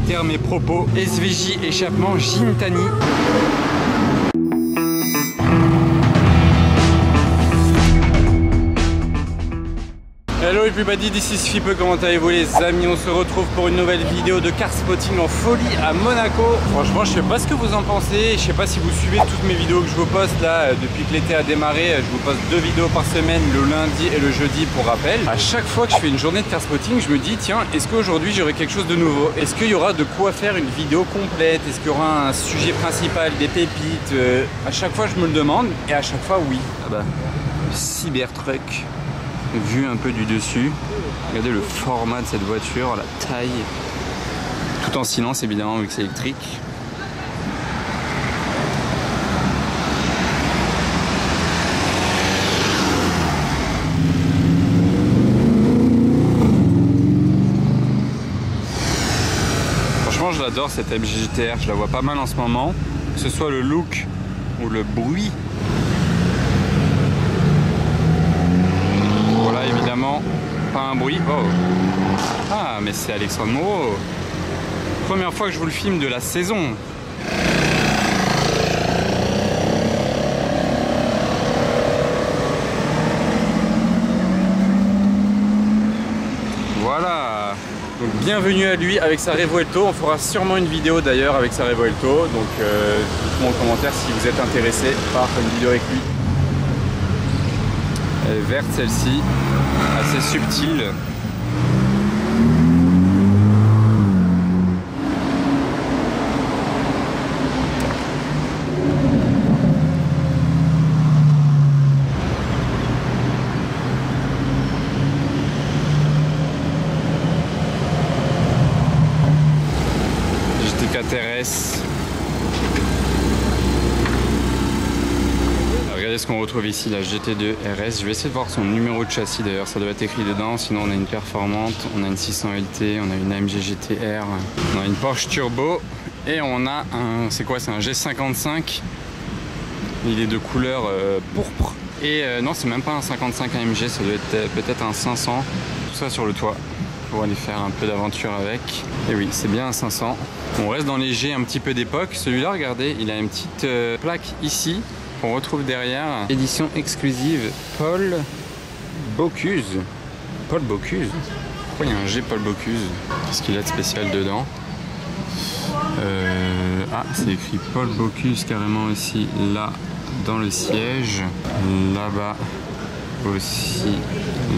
réitère mes propos. SVJ échappement Gintani. Hello everybody, this is Fipe, comment allez-vous les amis? On se retrouve pour une nouvelle vidéo de car spotting en folie à Monaco. Franchement je sais pas ce que vous en pensez, je sais pas si vous suivez toutes mes vidéos que je vous poste là depuis que l'été a démarré. Je vous poste 2 vidéos par semaine, le lundi et le jeudi pour rappel. À chaque fois que je fais une journée de car spotting, je me dis tiens, est-ce qu'aujourd'hui j'aurai quelque chose de nouveau? Est-ce qu'il y aura de quoi faire une vidéo complète? Est-ce qu'il y aura un sujet principal, des pépites? À chaque fois je me le demande et à chaque fois oui. Ah bah, le Cybertruck. Vu un peu du dessus, regardez le format de cette voiture, la taille, tout en silence évidemment vu que c'est électrique. Franchement je l'adore cette MG GT-R, je la vois pas mal en ce moment, que ce soit le look ou le bruit. Évidemment, pas un bruit. Oh. Ah, mais c'est Alexandre Moreau. Première fois que je vous le filme de la saison. Voilà. Donc bienvenue à lui avec sa Revuelto. On fera sûrement une vidéo d'ailleurs avec sa Revuelto. Donc dites-moi en commentaire si vous êtes intéressé par une vidéo avec lui. Elle est verte celle-ci, assez subtile. GT4 RS. Regardez ce qu'on retrouve ici, la GT2 RS. Je vais essayer de voir son numéro de châssis d'ailleurs, ça doit être écrit dedans. Sinon on a une performante, on a une 600 LT, on a une AMG GT-R, on a une Porsche Turbo et on a un, c'est quoi, c'est un G55. Il est de couleur pourpre. Et non, c'est même pas un 55 AMG, ça doit être peut-être un 500. Tout ça sur le toit pour aller faire un peu d'aventure avec. Et oui, c'est bien un 500. On reste dans les G un petit peu d'époque. Celui-là, regardez, il a une petite plaque ici. On retrouve derrière édition exclusive Paul Bocuse. Paul Bocuse? Pourquoi il y a un G Paul Bocuse? Qu'est-ce qu'il a de spécial dedans? Ah, c'est écrit Paul Bocuse carrément aussi là dans le siège. Là-bas aussi,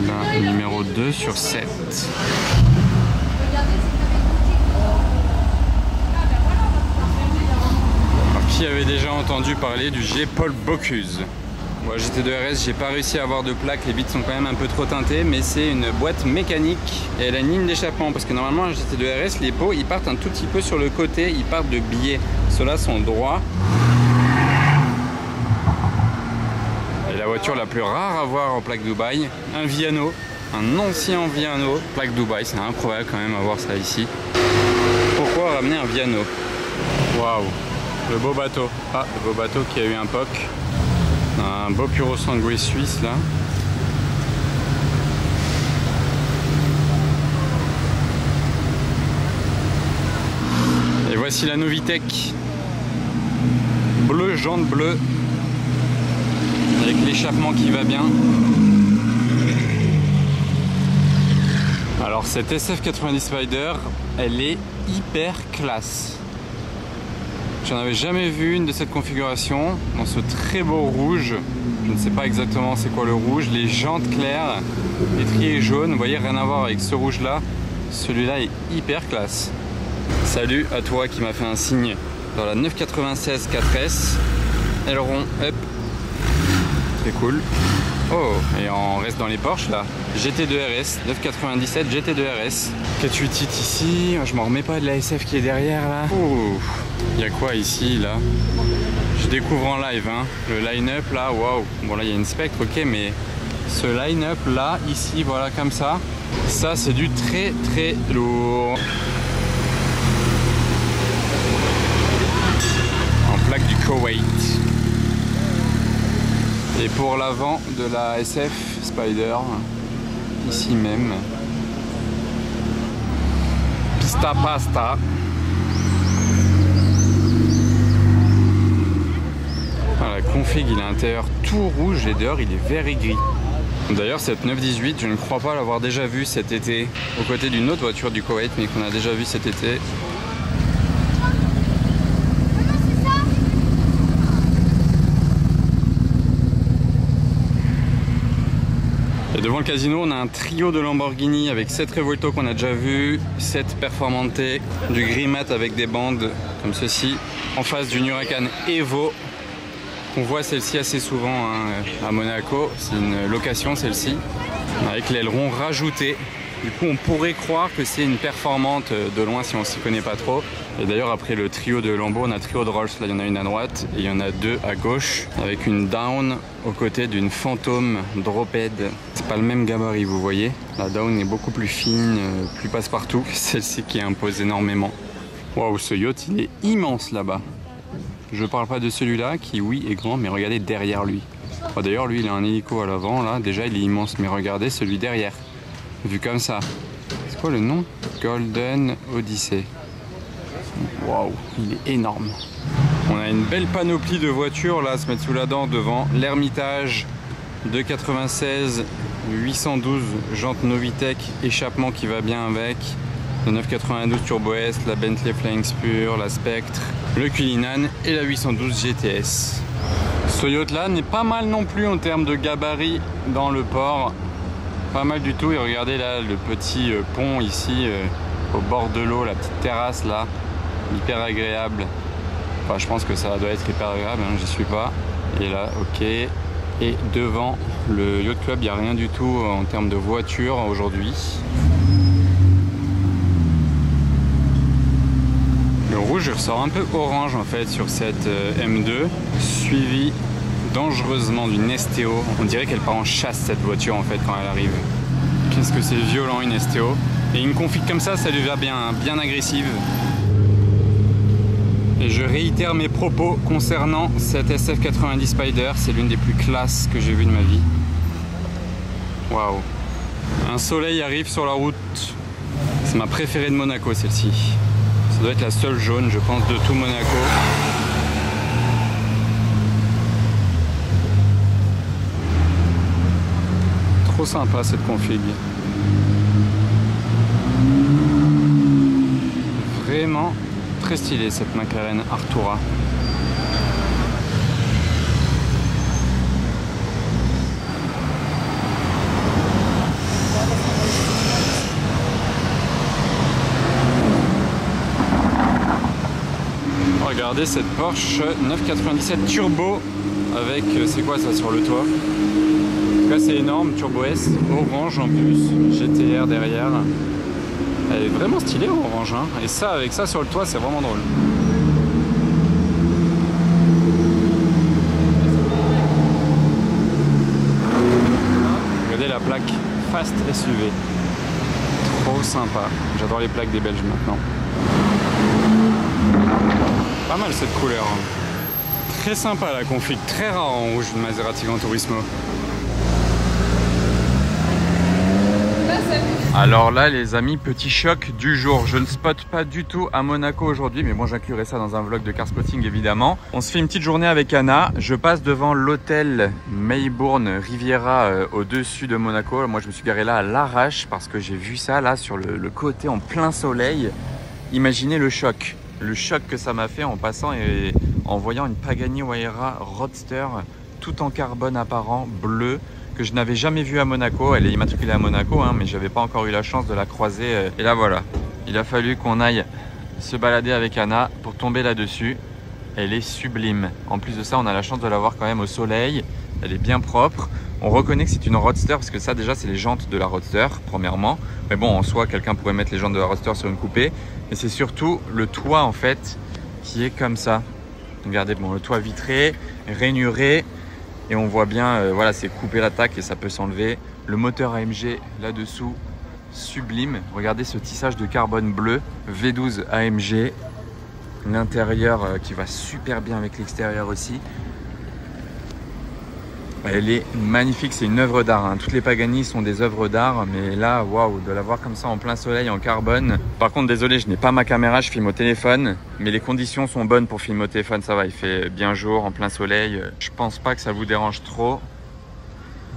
là, numéro 2 sur 7. Qui avait déjà entendu parler du G Paul Bocuse? Moi GT2 RS, j'ai pas réussi à avoir de plaque, les vitres sont quand même un peu trop teintées, mais c'est une boîte mécanique et elle a une ligne d'échappement parce que normalement un GT2 RS, les pots ils partent un tout petit peu sur le côté, ils partent de biais. Ceux-là sont droits. Et la voiture la plus rare à voir en plaque Dubaï, un Viano, un ancien Viano, plaque Dubaï, c'est incroyable quand même à voir ça ici. Pourquoi ramener un Viano? Waouh! Le beau bateau. Ah, le beau bateau qui a eu un POC. Un beau Puro Sangue suisse là. Et voici la Novitec. Bleu, jante bleue. Avec l'échappement qui va bien. Alors cette SF90 Spider, elle est hyper classe. J'en avais jamais vu une de cette configuration, dans ce très beau rouge. Je ne sais pas exactement c'est quoi le rouge. Les jantes claires, les triers jaunes, vous voyez, rien à voir avec ce rouge là. Celui-là est hyper classe. Salut à toi qui m'a fait un signe dans la 996 4S. Aileron up. Très cool. Oh, et on reste dans les Porsche là. GT2 RS, 997 GT2 RS. 488 ici, je m'en remets pas de la SF qui est derrière là. Il y a quoi ici là? Je découvre en live hein. Le line-up là, waouh. Bon là il y a une Spectre, ok, mais ce line-up là, ici, voilà comme ça c'est du très très lourd. En plaque du Koweït. Et pour l'avant de la SF Spider, ici même, Pista Pasta, config, il est à l'intérieur tout rouge et dehors il est vert et gris. D'ailleurs cette 918, je ne crois pas l'avoir déjà vue cet été aux côtés d'une autre voiture du Koweït, mais qu'on a déjà vue cet été. Et devant le casino, on a un trio de Lamborghini avec 7 Revuelto qu'on a déjà vu, 7 Performante, du gris mat avec des bandes comme ceci, en face d'une Huracan Evo. On voit celle-ci assez souvent hein, à Monaco, c'est une location celle-ci, avec l'aileron rajouté. Du coup on pourrait croire que c'est une performante de loin si on s'y connaît pas trop. Et d'ailleurs après le trio de Lambo, on a un trio de Rolls, là il y en a une à droite et il y en a deux à gauche, avec une Down aux côtés d'une Phantom Drophead. C'est pas le même gabarit vous voyez, la Down est beaucoup plus fine, plus passe-partout que celle-ci qui impose énormément. Waouh, ce yacht il est immense là-bas. Je parle pas de celui-là qui oui est grand, mais regardez derrière lui. Oh, d'ailleurs lui il a un hélico à l'avant là, déjà il est immense, mais regardez celui derrière. Vu comme ça. C'est quoi le nom? Golden Odyssey. Waouh, il est énorme. On a une belle panoplie de voitures là à se mettre sous la dent devant. L'Hermitage de 96, 812 jantes Novitec, échappement qui va bien avec. Le 992 Turbo S, la Bentley Flying Spur, la Spectre, le Cullinan et la 812 GTS. Ce yacht là n'est pas mal non plus en termes de gabarit dans le port. Pas mal du tout, et regardez là le petit pont ici au bord de l'eau, la petite terrasse là, hyper agréable. Enfin je pense que ça doit être hyper agréable, hein, j'y suis pas. Et là ok, et devant le Yacht Club il n'y a rien du tout en termes de voiture aujourd'hui. Le rouge ressort un peu orange en fait sur cette M2, suivi dangereusement d'une STO. On dirait qu'elle part en chasse cette voiture en fait quand elle arrive. Qu'est-ce que c'est violent une STO. Et une config comme ça lui va bien, hein, bien agressive. Et je réitère mes propos concernant cette SF90 Spider, c'est l'une des plus classes que j'ai vues de ma vie. Waouh. Un soleil arrive sur la route. C'est ma préférée de Monaco celle-ci. Ça doit être la seule jaune je pense de tout Monaco. Trop sympa cette config. Vraiment très stylée cette McLaren Artura. Regardez cette Porsche 997 Turbo avec, c'est quoi ça sur le toit? En tout cas c'est énorme, Turbo S, orange en plus, GTR derrière. Elle est vraiment stylée orange hein. Et ça avec ça sur le toit c'est vraiment drôle. Regardez la plaque Fast SUV. Trop sympa. J'adore les plaques des Belges maintenant. Pas mal cette couleur. Très sympa la config, très rare en rouge de Maserati Gran Turismo. Alors là les amis, petit choc du jour. Je ne spotte pas du tout à Monaco aujourd'hui, mais bon j'inclurai ça dans un vlog de car spotting évidemment. On se fait une petite journée avec Anna. Je passe devant l'hôtel Maybourne Riviera au-dessus de Monaco. Moi je me suis garé là à l'arrache parce que j'ai vu ça là sur le côté en plein soleil. Imaginez le choc. Le choc que ça m'a fait en passant et en voyant une Pagani Huayra Roadster tout en carbone apparent, bleu, que je n'avais jamais vu à Monaco. Elle est immatriculée à Monaco, hein, mais je n'avais pas encore eu la chance de la croiser. Et là voilà, il a fallu qu'on aille se balader avec Anna pour tomber là-dessus. Elle est sublime. En plus de ça, on a la chance de la voir quand même au soleil. Elle est bien propre. On reconnaît que c'est une Roadster parce que ça déjà c'est les jantes de la Roadster premièrement. Mais bon en soi quelqu'un pourrait mettre les jantes de la Roadster sur une coupée. Et c'est surtout le toit en fait qui est comme ça. Regardez, bon, le toit vitré, rainuré. Et on voit bien, voilà, c'est coupé l'attaque et ça peut s'enlever. Le moteur AMG là-dessous, sublime. Regardez ce tissage de carbone bleu, V12 AMG. L'intérieur qui va super bien avec l'extérieur aussi. Elle est magnifique, c'est une œuvre d'art. Hein. Toutes les Pagani sont des œuvres d'art, mais là, waouh, de la voir comme ça en plein soleil, en carbone. Par contre, désolé, je n'ai pas ma caméra, je filme au téléphone, mais les conditions sont bonnes pour filmer au téléphone, ça va, il fait bien jour, en plein soleil. Je pense pas que ça vous dérange trop.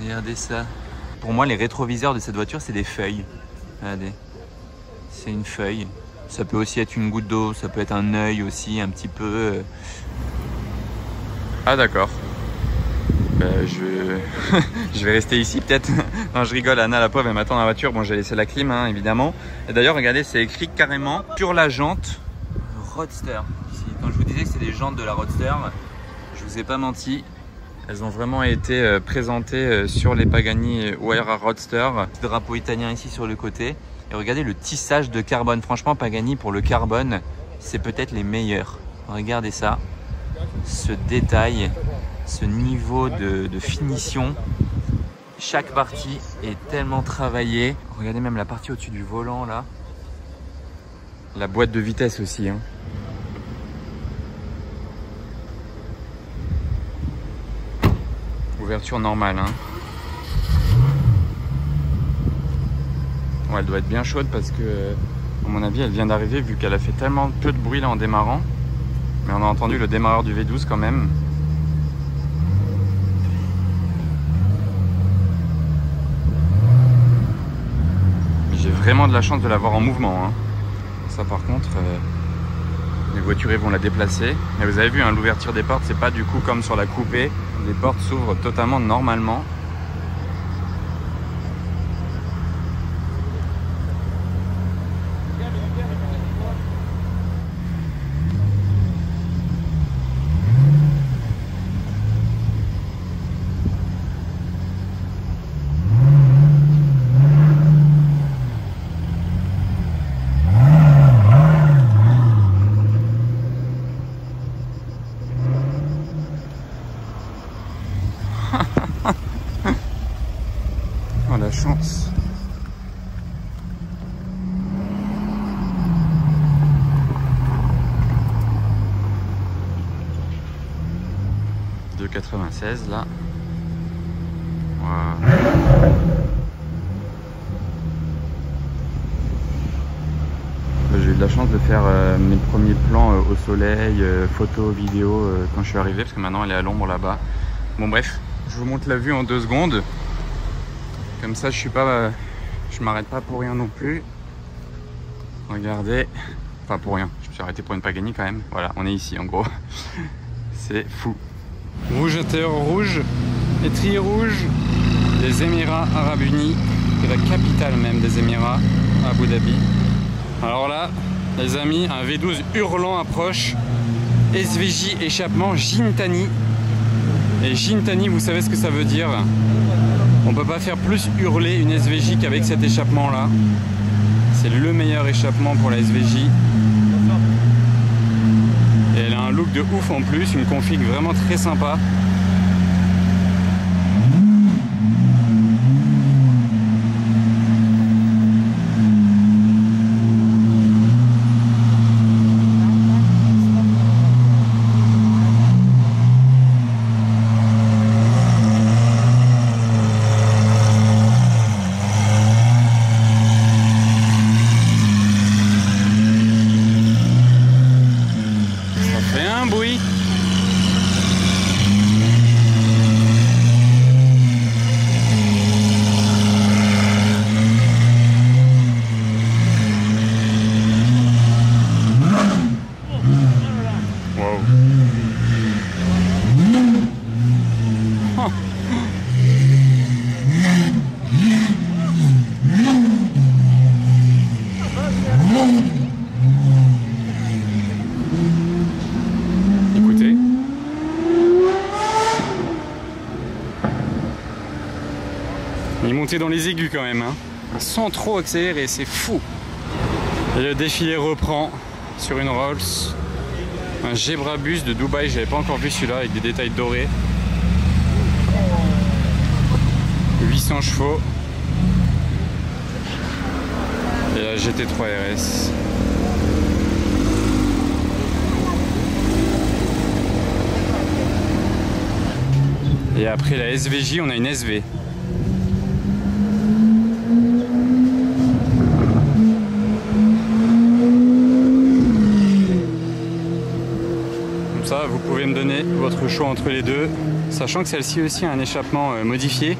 Regardez ça. Pour moi, les rétroviseurs de cette voiture, c'est des feuilles. Regardez, c'est une feuille. Ça peut aussi être une goutte d'eau, ça peut être un œil aussi, un petit peu. Ah d'accord. Je vais rester ici peut-être. Non, je rigole, Anna la pauvre elle m'attend dans la voiture. Bon, j'ai laissé la clim hein, évidemment. Et d'ailleurs regardez, c'est écrit carrément sur la jante Roadster. Ici. Quand je vous disais que c'est des jantes de la Roadster, je vous ai pas menti. Elles ont vraiment été présentées sur les Pagani Huayra Roadster. Petit drapeau italien ici sur le côté. Et regardez le tissage de carbone. Franchement Pagani pour le carbone, c'est peut-être les meilleurs. Regardez ça, ce détail. Ce niveau de finition, chaque partie est tellement travaillée. Regardez même la partie au-dessus du volant là. La boîte de vitesse aussi. Hein. Ouverture normale. Hein. Ouais, elle doit être bien chaude parce que, à mon avis, elle vient d'arriver vu qu'elle a fait tellement peu de bruit là en démarrant. Mais on a entendu le démarreur du V12 quand même. J'ai vraiment de la chance de l'avoir en mouvement. Hein. Ça par contre, les voituriers vont la déplacer. Mais vous avez vu, hein, l'ouverture des portes, c'est pas du coup comme sur la coupée. Les portes s'ouvrent totalement normalement. Oh la chance. De 96 là. Wow. J'ai eu de la chance de faire mes premiers plans au soleil, photos, vidéos quand je suis arrivé parce que maintenant elle est à l'ombre là-bas. Bon bref, je vous montre la vue en 2 secondes. Comme ça je m'arrête pas pour rien non plus. Regardez, enfin pour rien, je me suis arrêté pour une Pagani quand même. Voilà, on est ici en gros. C'est fou. Rouge intérieur rouge, étrier rouge, des Émirats Arabes Unis, de la capitale même des Émirats, Abu Dhabi. Alors là, les amis, un V12 hurlant approche, SVJ échappement Gintani. Et Gintani, vous savez ce que ça veut dire? On peut pas faire plus hurler une SVJ qu'avec cet échappement là. C'est le meilleur échappement pour la SVJ. Et elle a un look de ouf en plus, une config vraiment très sympa. Écoutez. Il est monté dans les aigus quand même, hein. Sans trop accélérer, c'est fou. Et le défilé reprend sur une Rolls. Un Gebrabus de Dubaï, j'avais pas encore vu celui-là avec des détails dorés. 800 chevaux. Et la GT3 RS. Et après la SVJ, on a une SV. Comme ça, vous pouvez me donner votre choix entre les deux, sachant que celle-ci aussi a un échappement modifié.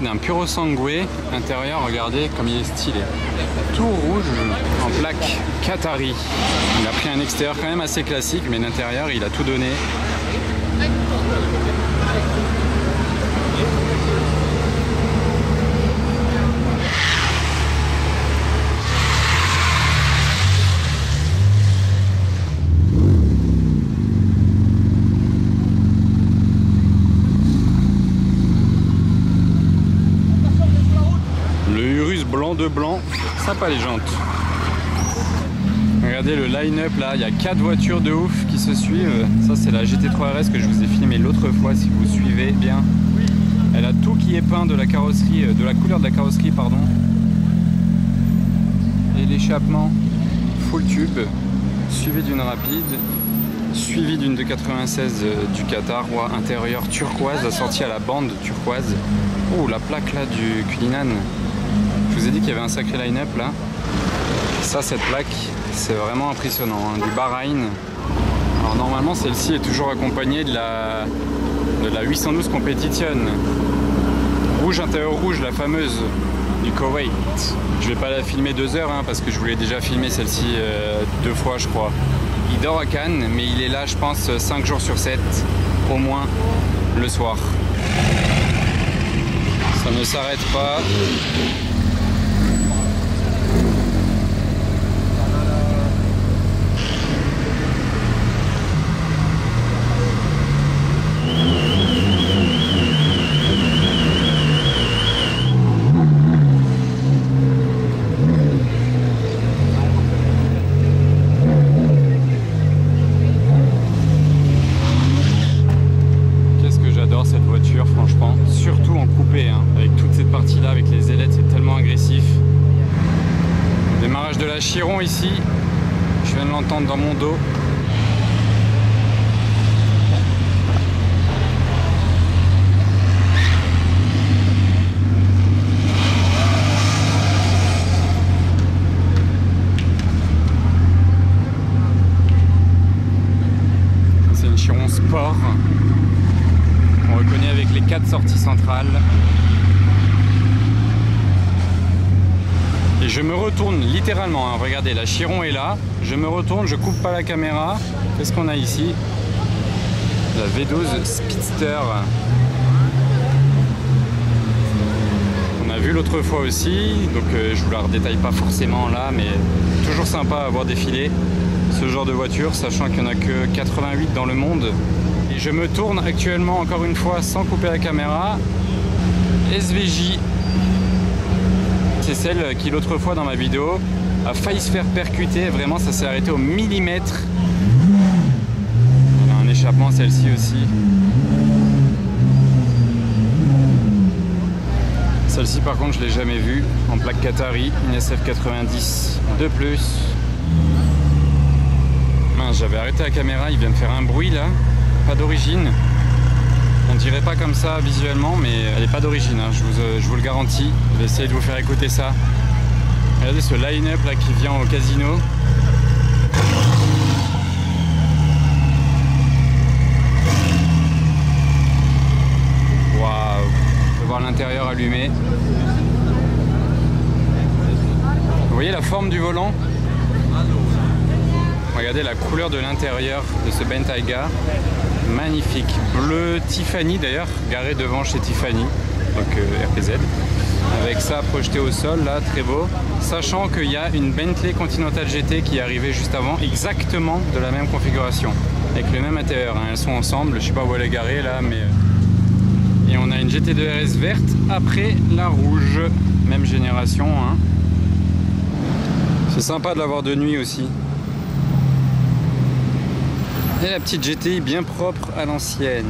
D'un Puro Sangue intérieur, regardez comme il est stylé, tout rouge en plaque Qatari. Il a pris un extérieur quand même assez classique, mais l'intérieur il a tout donné. Blanc de blanc, sympa les jantes. Regardez le line-up là, il y a 4 voitures de ouf qui se suivent. Ça c'est la GT3 RS que je vous ai filmé l'autre fois si vous suivez bien. Elle a tout qui est peint de la carrosserie, de la couleur de la carrosserie pardon. Et l'échappement full tube, suivi d'une rapide, suivi d'une 296 du Qatar, intérieur turquoise, assortie à la bande turquoise. Oh la plaque là du Cullinan. Je vous ai dit qu'il y avait un sacré line-up là. Ça, cette plaque, c'est vraiment impressionnant, hein, du Bahreïn. Alors normalement, celle-ci est toujours accompagnée de la 812 Competition. Rouge intérieur rouge, la fameuse du Koweït. Je vais pas la filmer 2 heures, hein, parce que je voulais déjà filmer celle-ci 2 fois, je crois. Il dort à Cannes, mais il est là, je pense, 5 jours sur 7, au moins le soir. Ça ne s'arrête pas. Cette voiture franchement, surtout en coupé, hein, avec toute cette partie là, avec les ailettes, c'est tellement agressif. Démarrage de la Chiron ici, je viens de l'entendre dans mon dos. C'est une Chiron Sport. On reconnaît avec les 4 sorties centrales. Et je me retourne littéralement, hein. Regardez, la Chiron est là. Je me retourne, je coupe pas la caméra. Qu'est-ce qu'on a ici? La V12 Speedster. On a vu l'autre fois aussi, donc je vous la redétaille pas forcément là, mais toujours sympa à voir défiler ce genre de voiture, sachant qu'il n'y en a que 88 dans le monde. Et je me tourne actuellement encore une fois sans couper la caméra. SVJ. C'est celle qui l'autre fois dans ma vidéo a failli se faire percuter. Vraiment ça s'est arrêté au millimètre. Elle a un échappement celle-ci aussi. Celle-ci par contre je l'ai jamais vue. En plaque Qatari, une SF90 de plus. Mince, j'avais arrêté la caméra, il vient de faire un bruit là. Pas d'origine, on dirait pas comme ça visuellement, mais elle n'est pas d'origine, hein, je vous le garantis. Je vais essayer de vous faire écouter ça. Regardez ce line-up là qui vient au casino. Waouh, on peut voir l'intérieur allumé. Vous voyez la forme du volant? Regardez la couleur de l'intérieur de ce Bentayga. Magnifique, bleu Tiffany d'ailleurs, garé devant chez Tiffany, donc RPZ, avec ça projeté au sol là, très beau, sachant qu'il y a une Bentley Continental GT qui est arrivée juste avant, exactement de la même configuration, avec le même intérieur, hein. Elles sont ensemble, je sais pas où elle est garée là, mais... Et on a une GT2 RS verte après la rouge, même génération, hein. C'est sympa de l'avoir de nuit aussi. Et la petite GTI bien propre à l'ancienne.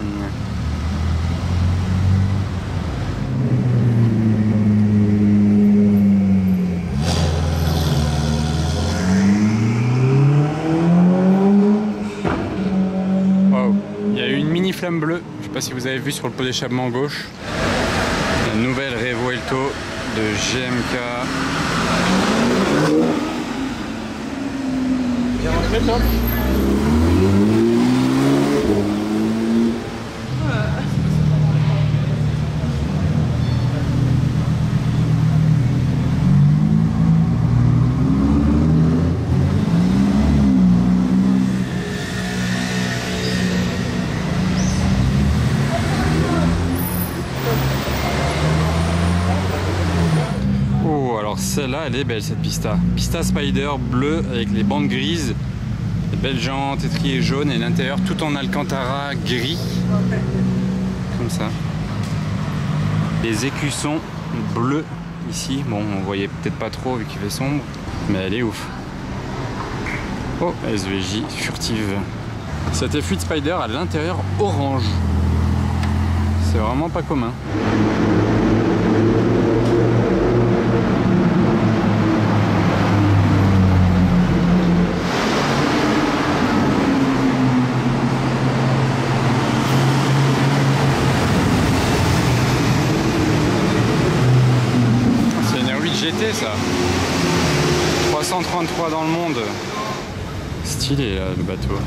Wow, il y a eu une mini flamme bleue. Je sais pas si vous avez vu sur le pot d'échappement gauche. La nouvelle Revuelto de GMK. Bien rentré, top. Celle-là, elle est belle, cette Pista. Pista Spider bleue avec les bandes grises, les belles jantes, étriers jaunes et l'intérieur tout en alcantara gris. Comme ça. Les écussons bleus ici. Bon, on voyait peut-être pas trop vu qu'il fait sombre, mais elle est ouf. Oh, SVJ furtive. Cette F8 Spider à l'intérieur orange. C'est vraiment pas commun. GT ça, 333 dans le monde, stylé là, le bateau.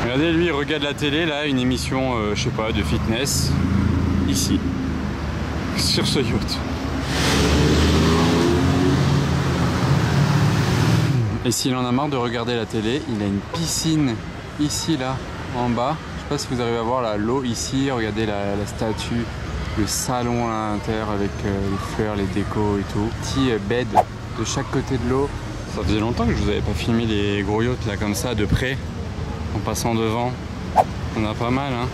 Regardez, lui il regarde la télé là, une émission je sais pas de fitness ici sur ce yacht. Et s'il en a marre de regarder la télé, il a une piscine ici, là, en bas. Je sais pas si vous arrivez à voir là, l'eau ici. Regardez la statue, le salon à l'intérieur avec les fleurs, les décos et tout. Petit bed de chaque côté de l'eau. Ça faisait longtemps que je vous avais pas filmé les gros yachts là comme ça de près, en passant devant. On a pas mal, hein.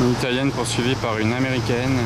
Une italienne poursuivie par une américaine.